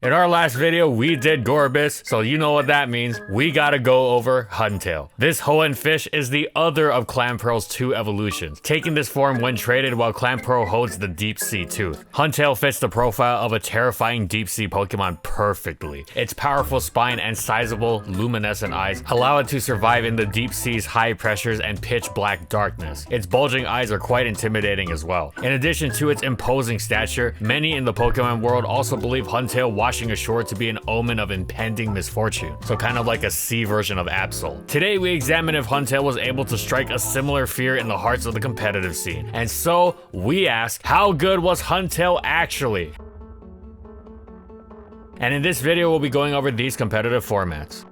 In our last video, we did Gorbis, so you know what that means. We gotta go over Huntail. This Hoenn fish is the other of Clampearl's two evolutions, taking this form when traded while Clampearl holds the deep sea tooth. Huntail fits the profile of a terrifying deep sea Pokemon perfectly. Its powerful spine and sizable, luminescent eyes allow it to survive in the deep sea's high pressures and pitch black darkness. Its bulging eyes are quite intimidating as well. In addition to its imposing stature, many in the Pokemon world also believe Huntail washing ashore to be an omen of impending misfortune, so kind of like a sea version of Absol. Today we examine if Huntail was able to strike a similar fear in the hearts of the competitive scene, and so we ask, how good was Huntail actually? And in this video we'll be going over these competitive formats.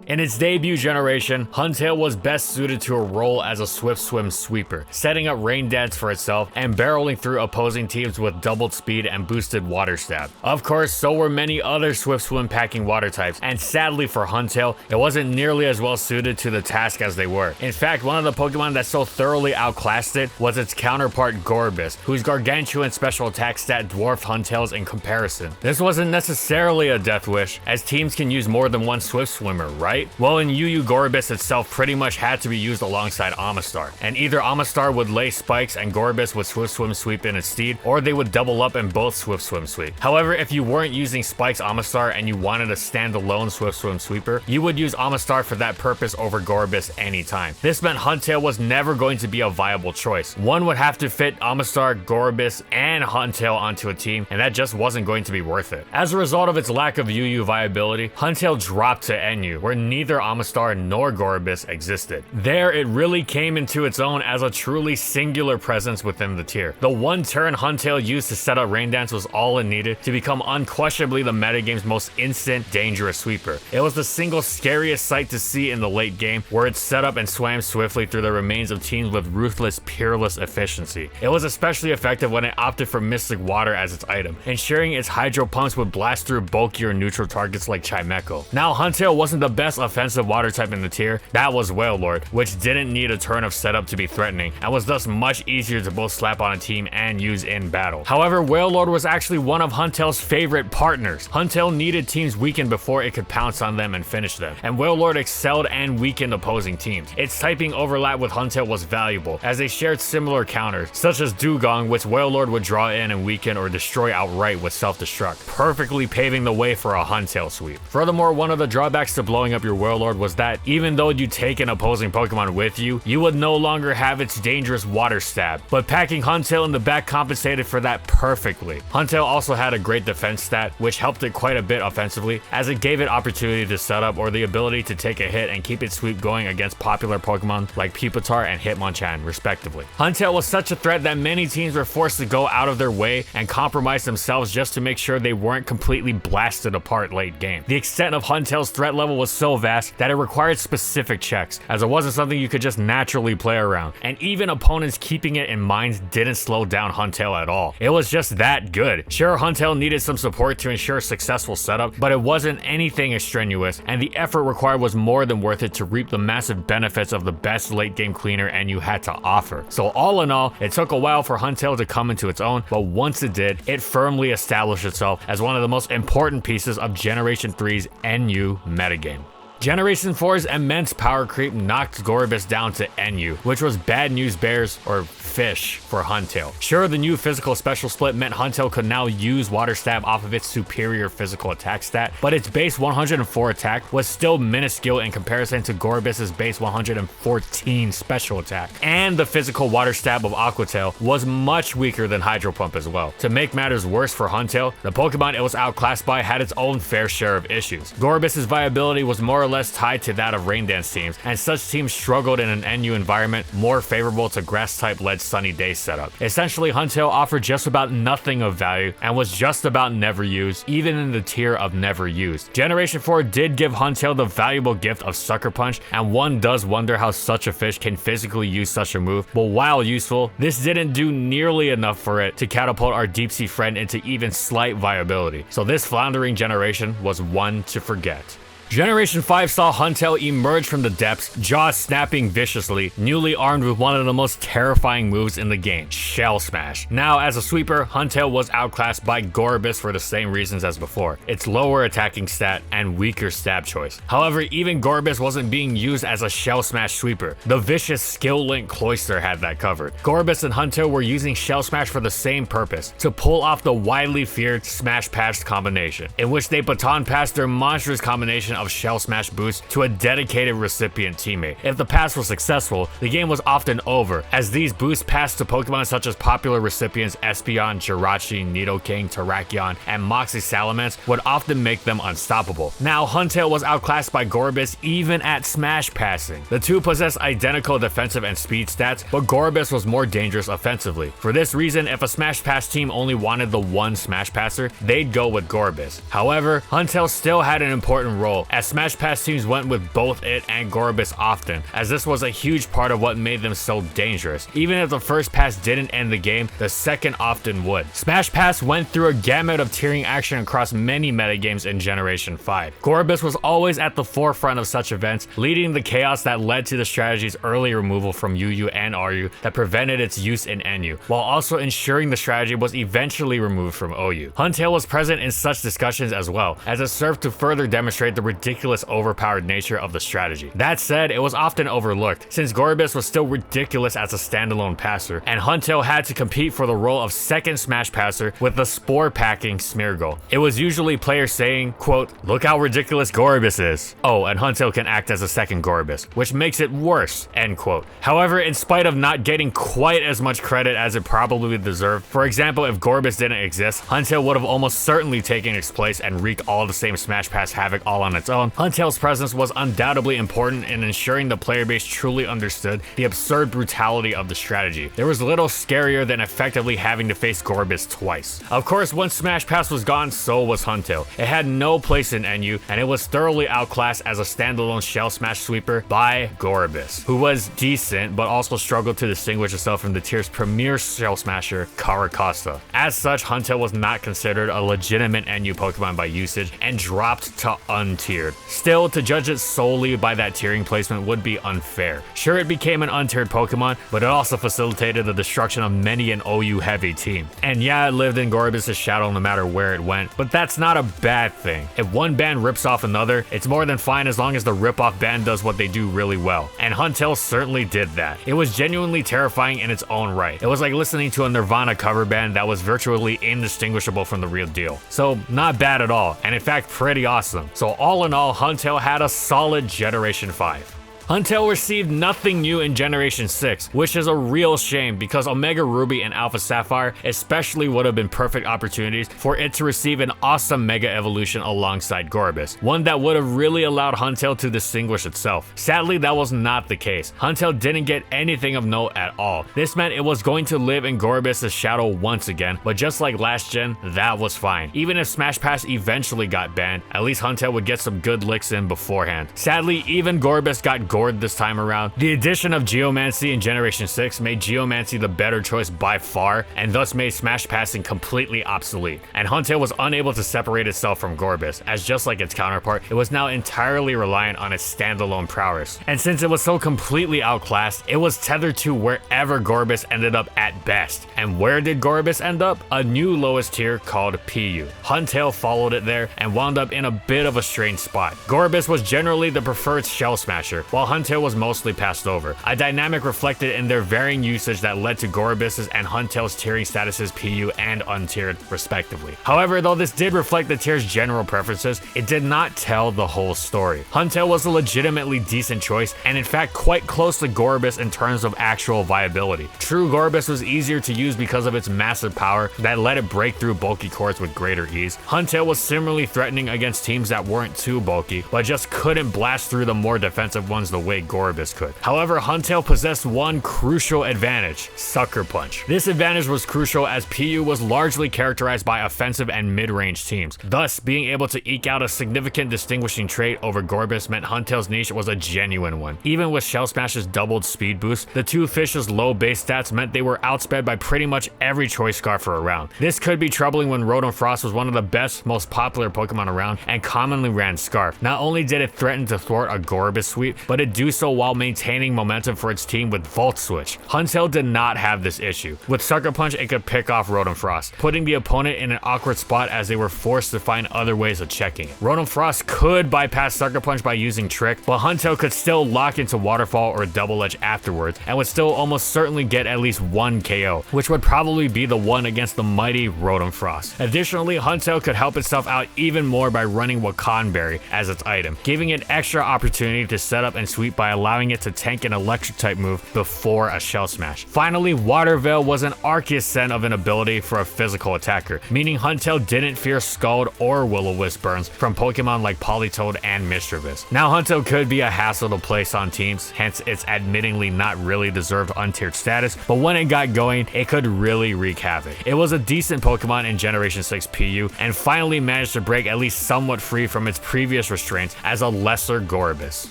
In its debut generation, Huntail was best suited to a role as a swift swim sweeper, setting up rain dance for itself and barreling through opposing teams with doubled speed and boosted water stab. Of course, so were many other swift swim packing water types, and sadly for Huntail, it wasn't nearly as well suited to the task as they were. In fact, one of the Pokemon that so thoroughly outclassed it was its counterpart Gorbis, whose gargantuan special attack stat dwarfed Huntail's in comparison. This wasn't necessarily a death wish, as teams can use more than one swift swimmer, right? Well, in UU, Gorbis itself pretty much had to be used alongside Amistar, and either Amistar would lay spikes and Gorbis would Swift Swim Sweep in its steed, or they would double up and both Swift Swim Sweep. However, if you weren't using Spikes Amistar and you wanted a standalone Swift Swim Sweeper, you would use Amistar for that purpose over Gorbis anytime. This meant Huntail was never going to be a viable choice. One would have to fit Amistar, Gorbis, and Huntail onto a team, and that just wasn't going to be worth it. As a result of its lack of UU viability, Huntail dropped to NU, where neither Amistar nor Gorbis existed. There, it really came into its own as a truly singular presence within the tier. The one turn Huntail used to set up Rain Dance was all it needed to become unquestionably the metagame's most instant, dangerous sweeper. It was the single scariest sight to see in the late game, where it set up and swam swiftly through the remains of teams with ruthless, peerless efficiency. It was especially effective when it opted for Mystic Water as its item, ensuring its Hydro Pumps would blast through bulkier neutral targets like Chimecho. Now, Huntail wasn't the best offensive water type in the tier, that was Wailord, which didn't need a turn of setup to be threatening, and was thus much easier to both slap on a team and use in battle. However, Wailord was actually one of Huntail's favorite partners. Huntail needed teams weakened before it could pounce on them and finish them, and Wailord excelled and weakened opposing teams. Its typing overlap with Huntail was valuable, as they shared similar counters, such as Dugong, which Wailord would draw in and weaken or destroy outright with self-destruct, perfectly paving the way for a Huntail sweep. Furthermore, one of the drawbacks to blowing up your Wailord was that even though you take an opposing Pokemon with you, you would no longer have its dangerous water stab, but packing Huntail in the back compensated for that perfectly. Huntail also had a great defense stat, which helped it quite a bit offensively, as it gave it opportunity to set up or the ability to take a hit and keep its sweep going against popular Pokemon like Pupitar and Hitmonchan, respectively. Huntail was such a threat that many teams were forced to go out of their way and compromise themselves just to make sure they weren't completely blasted apart late game. The extent of Huntail's threat level was so vast that it required specific checks, as it wasn't something you could just naturally play around, and even opponents keeping it in mind didn't slow down Huntail at all. It was just that good. Sure, Huntail needed some support to ensure successful setup, but it wasn't anything strenuous, and the effort required was more than worth it to reap the massive benefits of the best late game cleaner NU had to offer. So all in all, it took a while for Huntail to come into its own, but once it did, it firmly established itself as one of the most important pieces of Generation 3's NU metagame. Generation 4's immense power creep knocked Gorbis down to NU, which was bad news bears or fish for Huntail. Sure, the new physical special split meant Huntail could now use Water Stab off of its superior physical attack stat, but its base 104 attack was still minuscule in comparison to Gorbis's base 114 special attack, and the physical Water Stab of Aquatail was much weaker than Hydro Pump as well. To make matters worse for Huntail, the Pokemon it was outclassed by had its own fair share of issues. Gorbis's viability was more or less tied to that of Rain Dance teams, and such teams struggled in an NU environment more favorable to Grass-type-led Sunny Day setup. Essentially, Huntail offered just about nothing of value and was just about never used, even in the tier of never used. Generation 4 did give Huntail the valuable gift of Sucker Punch, and one does wonder how such a fish can physically use such a move, but while useful, this didn't do nearly enough for it to catapult our deep sea friend into even slight viability. So this floundering generation was one to forget. Generation 5 saw Huntail emerge from the depths, jaws snapping viciously, newly armed with one of the most terrifying moves in the game, Shell Smash. Now, as a sweeper, Huntail was outclassed by Gorbis for the same reasons as before, its lower attacking stat and weaker stab choice. However, even Gorbis wasn't being used as a Shell Smash sweeper. The vicious Skill Link Cloyster had that covered. Gorbis and Huntail were using Shell Smash for the same purpose, to pull off the widely feared Smash Pass combination, in which they baton passed their monstrous combination of Shell Smash boost to a dedicated recipient teammate. If the pass was successful, the game was often over, as these boosts passed to Pokemon such as popular recipients Espeon, Jirachi, Nidoking, Terrakion, and Moxie Salamence would often make them unstoppable. Now, Huntail was outclassed by Gorbis even at Smash Passing. The two possessed identical defensive and speed stats, but Gorbis was more dangerous offensively. For this reason, if a Smash Pass team only wanted the one Smash Passer, they'd go with Gorbis. However, Huntail still had an important role, as Smash Pass teams went with both it and Gorbis often, as this was a huge part of what made them so dangerous. Even if the first pass didn't end the game, the second often would. Smash Pass went through a gamut of tiering action across many metagames in Generation 5. Gorbis was always at the forefront of such events, leading the chaos that led to the strategy's early removal from UU and RU that prevented its use in NU, while also ensuring the strategy was eventually removed from OU. Huntail was present in such discussions as well, as it served to further demonstrate the ridiculous overpowered nature of the strategy. That said, it was often overlooked, since Gorbis was still ridiculous as a standalone passer, and Huntail had to compete for the role of second Smash Passer with the Spore Packing Smeargle. It was usually players saying, quote, "Look how ridiculous Gorbis is." Oh, and Huntail can act as a second Gorbis, which makes it worse, end quote. However, in spite of not getting quite as much credit as it probably deserved, for example, if Gorbis didn't exist, Huntail would have almost certainly taken its place and wreaked all the same Smash Pass havoc all on its own. Huntail's presence was undoubtedly important in ensuring the player base truly understood the absurd brutality of the strategy. There was little scarier than effectively having to face Gorbis twice. Of course, once Smash Pass was gone, so was Huntail. It had no place in NU, and it was thoroughly outclassed as a standalone Shell Smash sweeper by Gorbis, who was decent but also struggled to distinguish itself from the tier's premier Shell Smasher, Caracosta. As such, Huntail was not considered a legitimate NU Pokemon by usage and dropped to untiered. Still, to judge it solely by that tiering placement would be unfair. Sure, it became an untiered Pokemon, but it also facilitated the destruction of many an OU heavy team. And yeah, it lived in Gorbis' shadow no matter where it went, but that's not a bad thing. If one band rips off another, it's more than fine as long as the rip-off band does what they do really well. And Huntail certainly did that. It was genuinely terrifying in its own right. It was like listening to a Nirvana cover band that was virtually indistinguishable from the real deal. So not bad at all, and in fact pretty awesome. So all in all, Huntail had a solid Generation 5. Huntail received nothing new in Generation 6, which is a real shame because Omega Ruby and Alpha Sapphire especially would have been perfect opportunities for it to receive an awesome Mega Evolution alongside Gorbis, one that would have really allowed Huntail to distinguish itself. Sadly, that was not the case. Huntail didn't get anything of note at all. This meant it was going to live in Gorbis' shadow once again, but just like last gen, that was fine. Even if Smash Pass eventually got banned, at least Huntail would get some good licks in beforehand. Sadly, even Gorbis got this time around. The addition of Geomancy in Generation 6 made Geomancy the better choice by far, and thus made Smash Passing completely obsolete. And Huntail was unable to separate itself from Gorbis, as just like its counterpart, it was now entirely reliant on its standalone prowess. And since it was so completely outclassed, it was tethered to wherever Gorbis ended up at best. And where did Gorbis end up? A new lowest tier called PU. Huntail followed it there and wound up in a bit of a strange spot. Gorbis was generally the preferred Shell Smasher, while Huntail was mostly passed over, a dynamic reflected in their varying usage that led to Gorbis' and Huntail's tiering statuses PU and untiered, respectively. However, though this did reflect the tier's general preferences, it did not tell the whole story. Huntail was a legitimately decent choice, and in fact quite close to Gorbis in terms of actual viability. True, Gorbis was easier to use because of its massive power that let it break through bulky cores with greater ease. Huntail was similarly threatening against teams that weren't too bulky, but just couldn't blast through the more defensive ones the the way Gorbis could. However, Huntail possessed one crucial advantage: Sucker Punch. This advantage was crucial as PU was largely characterized by offensive and mid-range teams. Thus, being able to eke out a significant distinguishing trait over Gorbis meant Huntail's niche was a genuine one. Even with Shell Smash's doubled speed boost, the two fish's low base stats meant they were outsped by pretty much every choice Scarfer around. This could be troubling when Rotom Frost was one of the best, most popular Pokemon around and commonly ran Scarf. Not only did it threaten to thwart a Gorbis sweep, but it do so while maintaining momentum for its team with Volt Switch. Huntail did not have this issue. With Sucker Punch, it could pick off Rotom Frost, putting the opponent in an awkward spot as they were forced to find other ways of checking it. Rotom Frost could bypass Sucker Punch by using Trick, but Huntail could still lock into Waterfall or Double Edge afterwards and would still almost certainly get at least one KO, which would probably be the one against the mighty Rotom Frost. Additionally, Huntail could help itself out even more by running Wakan Berry as its item, giving it extra opportunity to set up and sweep by allowing it to tank an electric type move before a Shell Smash. Finally, Water Veil was an Arceuscent of an ability for a physical attacker, meaning Huntail didn't fear Scald or Will-O-Wisp burns from Pokemon like Politoed and Mischievous. Now, Huntail could be a hassle to place on teams, hence its admittingly not really deserved untiered status, but when it got going, it could really wreak havoc. It was a decent Pokemon in Generation 6 PU, and finally managed to break at least somewhat free from its previous restraints as a lesser Gorbis.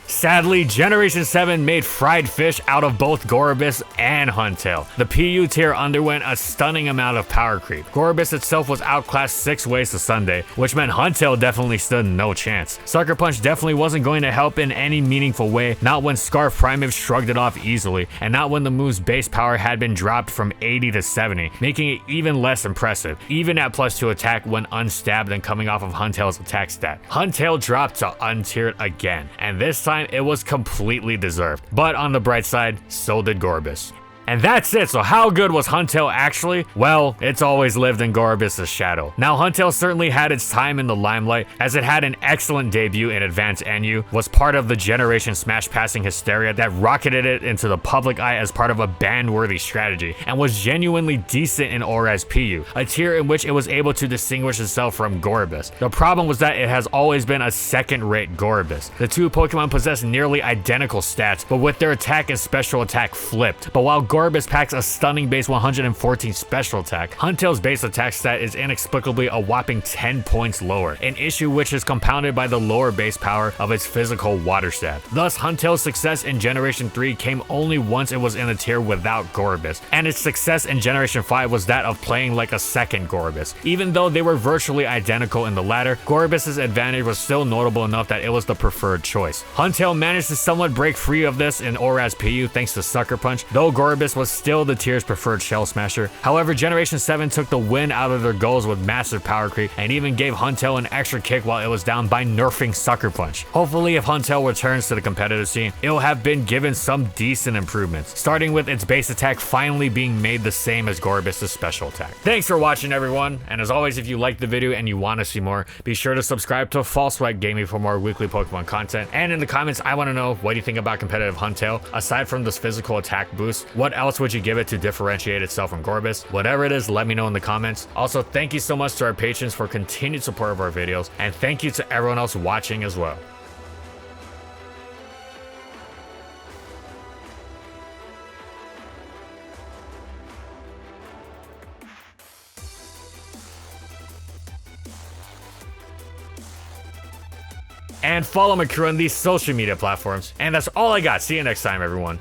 Sadly, Generation 7 made fried fish out of both Gorbis and Huntail. The PU tier underwent a stunning amount of power creep. Gorbis itself was outclassed 6 ways to Sunday, which meant Huntail definitely stood no chance. Sucker Punch definitely wasn't going to help in any meaningful way, not when Scarf Primeape shrugged it off easily, and not when the move's base power had been dropped from 80 to 70, making it even less impressive, even at +2 attack when unstabbed and coming off of Huntail's attack stat. Huntail dropped to untiered again, and this time it was completely deserved. But on the bright side, so did Gorbis. And that's it. So how good was Huntail actually? Well, it's always lived in Gorbis' shadow. Now, Huntail certainly had its time in the limelight, as it had an excellent debut in Advanced NU, was part of the Generation Smash passing hysteria that rocketed it into the public eye as part of a ban-worthy strategy, and was genuinely decent in ORAS PU, a tier in which it was able to distinguish itself from Gorbis. The problem was that it has always been a second-rate Gorbis. The two Pokemon possess nearly identical stats, but with their attack and special attack flipped. But while Gorbis packs a stunning base 114 special attack, Huntail's base attack stat is inexplicably a whopping 10 points lower, an issue which is compounded by the lower base power of its physical water stat. Thus, Huntail's success in Generation 3 came only once it was in a tier without Gorbis, and its success in Generation 5 was that of playing like a second Gorbis. Even though they were virtually identical in the latter, Gorbis' advantage was still notable enough that it was the preferred choice. Huntail managed to somewhat break free of this in ORAS PU thanks to Sucker Punch, though Gorbis was still the tier's preferred Shell Smasher. However, Generation 7 took the win out of their goals with massive power creep and even gave Huntail an extra kick while it was down by nerfing Sucker Punch. Hopefully, if Huntail returns to the competitive scene, it'll have been given some decent improvements, starting with its base attack finally being made the same as Gorbis' special attack. Thanks for watching, everyone, and as always, if you liked the video and you want to see more, be sure to subscribe to False Sweat Gaming for more weekly Pokemon content, and in the comments, I want to know, what do you think about competitive Huntail? Aside from this physical attack boost, what else would you give it to differentiate itself from Gorbis? Whatever it is, let me know in the comments. Also, thank you so much to our patrons for continued support of our videos, and thank you to everyone else watching as well. And follow my crew on these social media platforms. And that's all I got. See you next time, everyone.